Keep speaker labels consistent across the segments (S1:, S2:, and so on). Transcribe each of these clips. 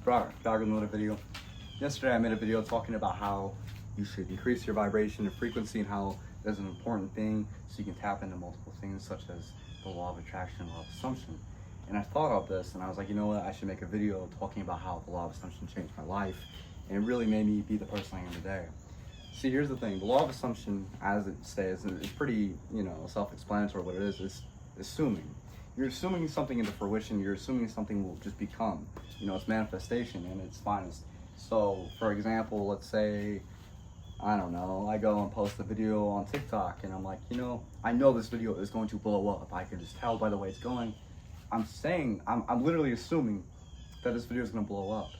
S1: back with another video. Yesterday I made a video talking about how you should increase your vibration and frequency and how there's an important thing so you can tap into multiple things such as the law of attraction and law of assumption. And I thought of this and I was like, you know what, I should make a video talking about how the law of assumption changed my life and it really made me be the person I am today. See, here's the thing, the law of assumption, as it says, is pretty, self-explanatory. What it is assuming. You're assuming something into fruition, you're assuming something will just become, it's manifestation in its finest. So, for example, let's say, I don't know, I go and post a video on TikTok and I'm like, I know this video is going to blow up. I can just tell by the way it's going. I'm literally assuming that this video is going to blow up.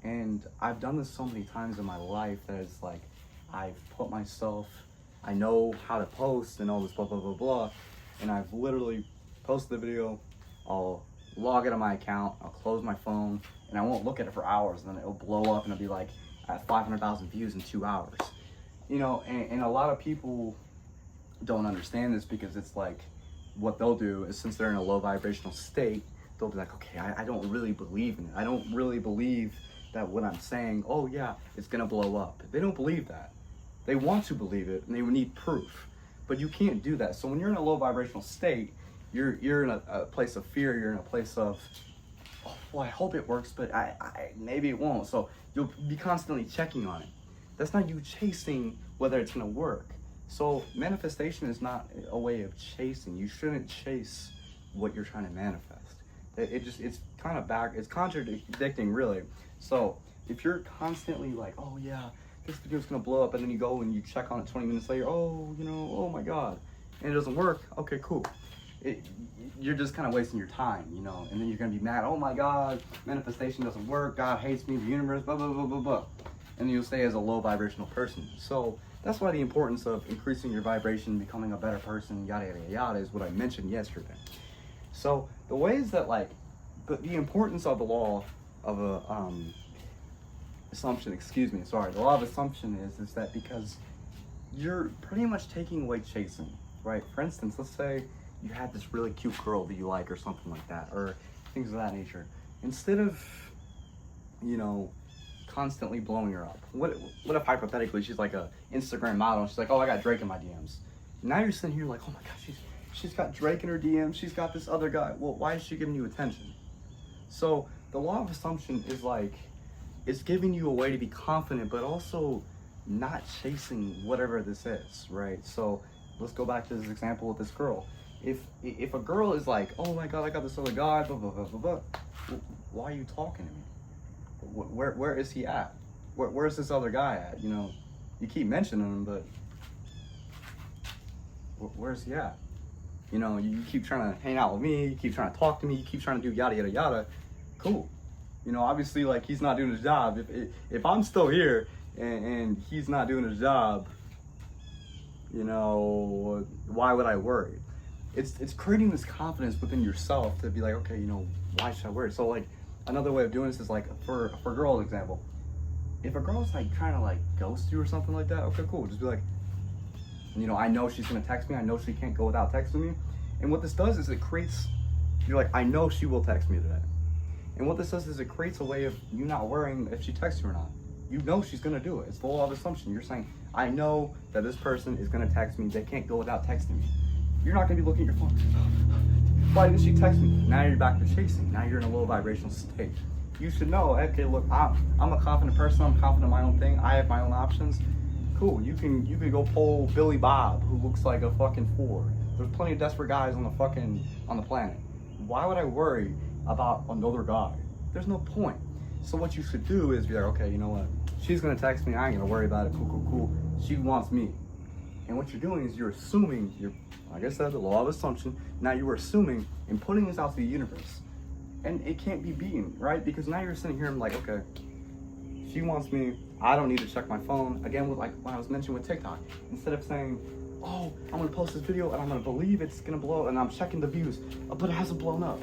S1: And I've done this so many times in my life that it's like, I've put myself, I know how to post and all this blah, blah, blah, blah. And I've literally posted the video, I'll log it on my account, I'll close my phone, and I won't look at it for hours, and then it'll blow up and it'll be like at 500,000 views in 2 hours. And a lot of people don't understand this because it's like, what they'll do is since they're in a low vibrational state, they'll be like, okay, I don't really believe in it. I don't really believe that what I'm saying, oh yeah, it's gonna blow up. They don't believe that. They want to believe it and they would need proof, but you can't do that. So when you're in a low vibrational state, you're in a place of fear, you're in a place of, oh, well, I hope it works, but maybe it won't. So you'll be constantly checking on it. That's not you chasing whether it's gonna work. So manifestation is not a way of chasing. You shouldn't chase what you're trying to manifest. It's kind of it's contradicting really. So if you're constantly like, oh yeah, this video's gonna blow up, and then you go and you check on it 20 minutes later, oh my God, and it doesn't work, okay, cool. You're just kind of wasting your time, and then you're gonna be mad, oh my God, manifestation doesn't work, God hates me, the universe, blah, blah, blah, blah, blah. And then you'll stay as a low vibrational person. So that's why the importance of increasing your vibration, becoming a better person, yada, yada, yada, is what I mentioned yesterday. So the ways that the importance of the law of assumption, the law of assumption is that because you're pretty much taking away chasing, right? For instance, let's say you had this really cute girl that you like or something like that, or things of that nature. Instead of, constantly blowing her up. What if hypothetically she's like a Instagram model and she's like, oh, I got Drake in my DMs. Now you're sitting here like, oh my God, she's got Drake in her DMs, she's got this other guy. Well, why is she giving you attention? So the law of assumption is like, it's giving you a way to be confident, but also not chasing whatever this is, right? So let's go back to this example with this girl. If a girl is like, oh my God, I got this other guy, blah, blah, blah, blah, blah, why are you talking to me? Where is he at? Where's this other guy at? You keep mentioning him, but where's he at? You keep trying to hang out with me, you keep trying to talk to me, you keep trying to do yada, yada, yada. Cool. Obviously, like, he's not doing his job. If I'm still here and he's not doing his job, why would I worry? It's creating this confidence within yourself to be like, okay, why should I worry? So, like, another way of doing this is like, for a girl's example, if a girl's like trying to like ghost you or something like that, okay, cool, just be like, I know she's gonna text me, I know she can't go without texting me. And what this does is you're like, I know she will text me today. And what this does is it creates a way of you not worrying if she texts you or not. You know she's gonna do it. It's the law of assumption. You're saying, I know that this person is gonna text me, they can't go without texting me. You're not gonna be looking at your phone. Why didn't she text me? Now you're back to chasing. Now you're in a low vibrational state. You should know, okay, look, I'm a confident person, I'm confident in my own thing, I have my own options. Cool, you can go pull Billy Bob, who looks like a fucking 4. There's plenty of desperate guys on the planet. Why would I worry about another guy? There's no point. So what you should do is be like, okay, you know what? She's gonna text me, I ain't gonna worry about it, cool. She wants me. And what you're doing is you're assuming, like I said, the law of assumption, now you're assuming and putting this out to the universe. And it can't be beaten, right? Because now you're sitting here and like, okay, she wants me, I don't need to check my phone. Again, with like when I was mentioning with TikTok, instead of saying, oh, I'm gonna post this video and I'm gonna believe it's gonna blow and I'm checking the views, but it hasn't blown up.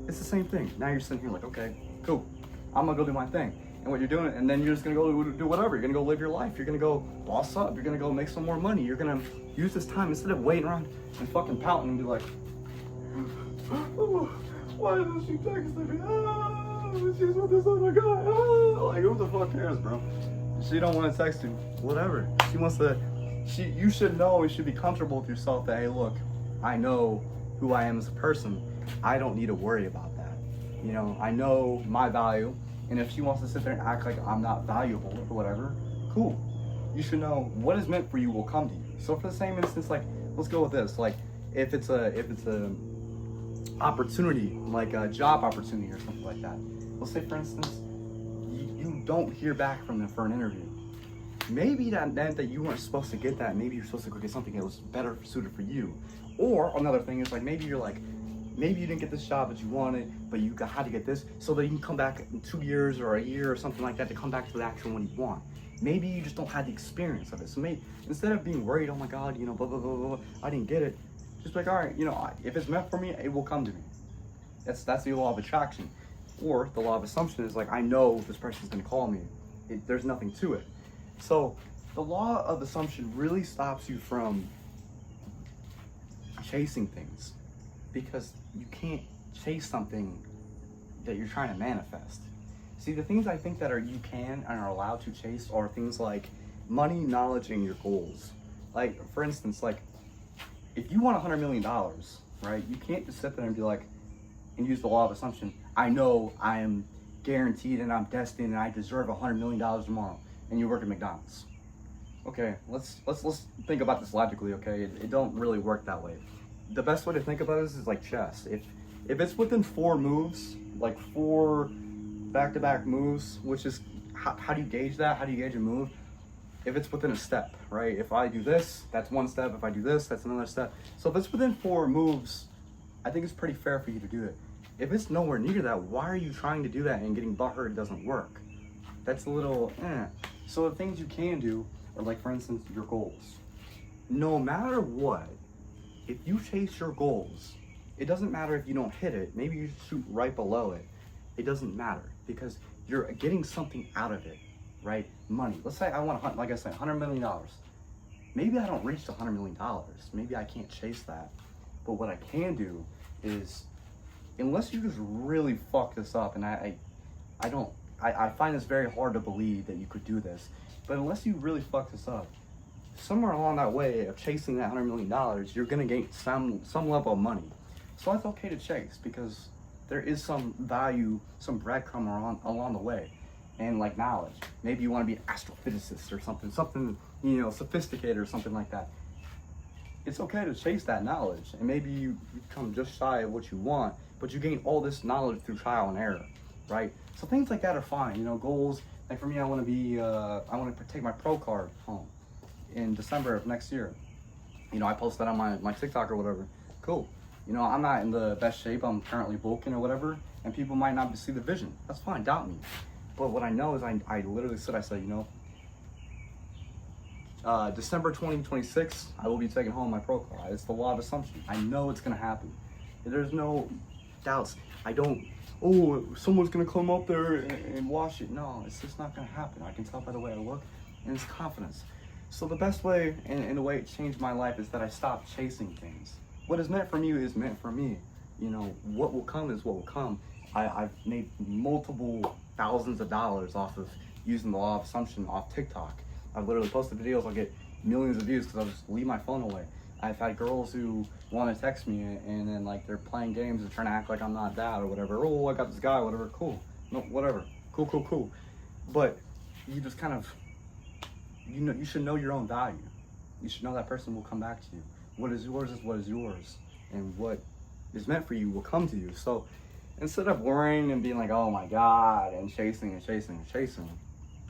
S1: It's the same thing. Now you're sitting here like, okay, cool, I'm gonna go do my thing. And what you're doing, and then you're just gonna go do whatever. You're gonna go live your life. You're gonna go boss up. You're gonna go make some more money. You're gonna use this time instead of waiting around and fucking pouting and be like, oh, why doesn't she text me? Ah. she's with this other guy. Oh, like, who the fuck cares, bro? She don't want to text you. Whatever. She wants to. You should know. You should be comfortable with yourself. That hey, look, I know who I am as a person. I don't need to worry about that. You know, I know my value, and if she wants to sit there and act like I'm not valuable or whatever, cool. You should know what is meant for you will come to you. So for the same instance, like, let's go with this. Like, if it's a opportunity, like a job opportunity or something like that. Let's say, for instance, you don't hear back from them for an interview. Maybe that meant that you weren't supposed to get that. Maybe you're supposed to go get something that was better suited for you. Or another thing is like, maybe you didn't get this job that you wanted, but you had to get this so that you can come back in 2 years or a year or something like that to come back to the actual one you want. Maybe you just don't have the experience of it. So maybe instead of being worried, oh my God, you know, blah, blah, blah, blah, I didn't get it. Just like, all right, you know, if it's meant for me, it will come to me. That's the law of attraction. Or the law of assumption is like, I know this person's gonna call me. There's nothing to it. So the law of assumption really stops you from chasing things, because you can't chase something that you're trying to manifest. See, the things I think that you can and are allowed to chase are things like money, knowledge, and your goals. Like, for instance, like, if you want $100 million, right, you can't just sit there and be like, and use the law of assumption, I know I am guaranteed and I'm destined and I deserve $100 million tomorrow, and you work at McDonald's. Okay, let's think about this logically, okay? It don't really work that way. The best way to think about this is like chess. If it's within 4 moves, like 4 back-to-back moves, which is, how do you gauge that? How do you gauge a move? If it's within a step, right? If I do this, that's 1 step. If I do this, that's another step. So if it's within 4 moves, I think it's pretty fair for you to do it. If it's nowhere near that, why are you trying to do that and getting butthurt doesn't work? That's a little, So the things you can do are, like, for instance, your goals. No matter what, if you chase your goals, it doesn't matter if you don't hit it. Maybe you shoot right below it. It doesn't matter, because you're getting something out of it, right? Money. Let's say I want, like I said, $100 million. Maybe I don't reach the $100 million. Maybe I can't chase that. But what I can do is, unless you just really fuck this up, and I find this very hard to believe that you could do this, but unless you really fuck this up, somewhere along that way of chasing that $100 million, you're gonna gain some level of money. So that's okay to chase, because there is some value, some breadcrumb along the way. And like knowledge, maybe you want to be an astrophysicist or something, you know, sophisticated or something like that. It's okay to chase that knowledge, and maybe you become just shy of what you want, but you gain all this knowledge through trial and error, right? So things like that are fine. You know, goals, like for me, I want to take my pro card home in December of next year. You know, I post that on my TikTok or whatever. Cool. You know, I'm not in the best shape. I'm currently bulking or whatever, and people might not see the vision. That's fine. Doubt me. But what I know is I literally said, you know, December 2026, I will be taking home my pro card. It's the law of assumption. I know it's going to happen. There's no doubts. Someone's going to come up there and wash it. No, it's just not going to happen. I can tell by the way I look, and it's confidence. So the best way, and the way it changed my life, is that I stopped chasing things. What is meant for me is meant for me. You know, what will come is what will come. I've made multiple thousands of dollars off of using the law of assumption off TikTok. I've literally posted videos, I'll get millions of views because I'll just leave my phone away. I've had girls who want to text me and then like they're playing games and trying to act like I'm not that or whatever. Oh, I got this guy, whatever, cool. No, whatever, cool. But you just kind of, you know, you should know your own value. You should know that person will come back to you. What is yours is what is yours. And what is meant for you will come to you. So instead of worrying and being like, oh my God, and chasing,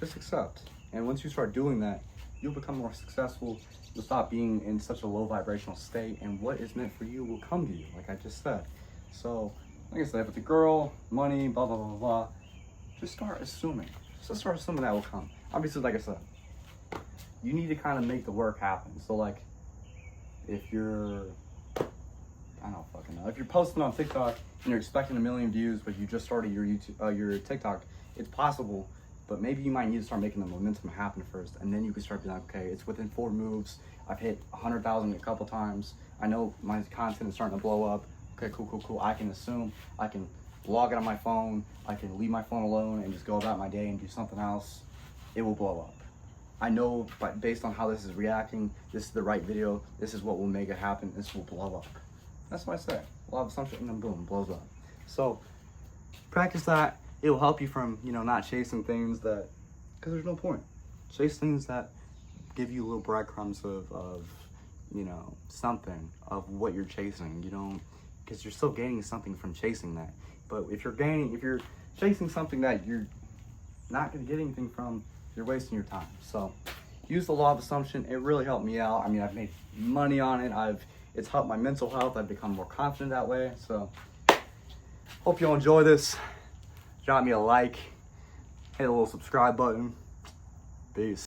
S1: just accept. And once you start doing that, you'll become more successful. You'll stop being in such a low vibrational state, and what is meant for you will come to you, like I just said. So, like I said, if it's a girl, money, blah, blah, blah, blah, just start assuming. Just start assuming that will come. Obviously, like I said, you need to kind of make the work happen. So, like, if you're, I don't fucking know. If you're posting on TikTok and you're expecting 1 million views, but you just started your TikTok, it's possible, but maybe you might need to start making the momentum happen first, and then you can start being like, okay, it's within 4 moves. I've hit 100,000 a couple times. I know my content is starting to blow up. Okay, cool. I can assume. I can log it on my phone, I can leave my phone alone and just go about my day and do something else, it will blow up. I know, but based on how this is reacting, this is the right video, this is what will make it happen, this will blow up. That's what I say. Law of assumption, and then boom, blows up. So practice that. It will help you from, not chasing things that, because there's no point. Chase things that give you little breadcrumbs of something of what you're chasing. You don't, because you're still gaining something from chasing that. But if you're chasing something that you're not going to get anything from, you're wasting your time. So use the law of assumption. It really helped me out. I mean, I've made money on it. It's helped my mental health. I've become more confident that way. So hope you'll enjoy this. Drop me a like, hit the little subscribe button. Peace.